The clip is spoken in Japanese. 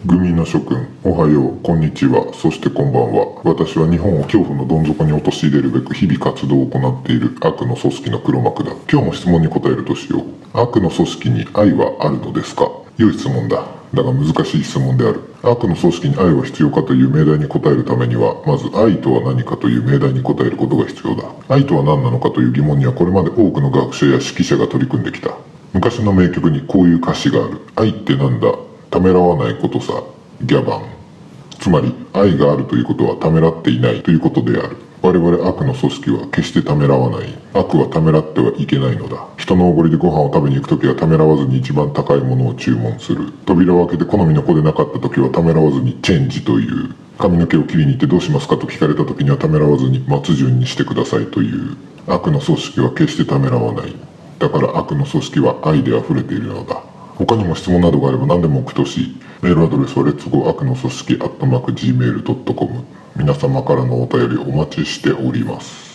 グミの諸君、おはよう、こんにちは、そしてこんばんは。私は日本を恐怖のどん底に陥れるべく日々活動を行っている悪の組織の黒幕だ。今日も質問に答えるとしよう。悪の組織に愛はあるのですか？良い質問だ。だが難しい質問である。悪の組織に愛は必要かという命題に答えるためには、まず愛とは何かという命題に答えることが必要だ。愛とは何なのかという疑問にはこれまで多くの学者や指揮者が取り組んできた。昔の名曲にこういう歌詞がある。愛ってなんだ？ためらわないことさ。ギャバン。つまり愛があるということはためらっていないということである。我々悪の組織は決してためらわない。悪はためらってはいけないのだ。人のおごりでご飯を食べに行くときはためらわずに一番高いものを注文する。扉を開けて好みの子でなかったときはためらわずにチェンジという。髪の毛を切りに行ってどうしますかと聞かれたときにはためらわずに松順にしてくださいという。悪の組織は決してためらわない。だから悪の組織は愛で溢れているのだ。他にも質問などがあれば何でも送ってほしい。メールアドレスは letsgo 悪の組織@gmail.com。皆様からのお便りお待ちしております。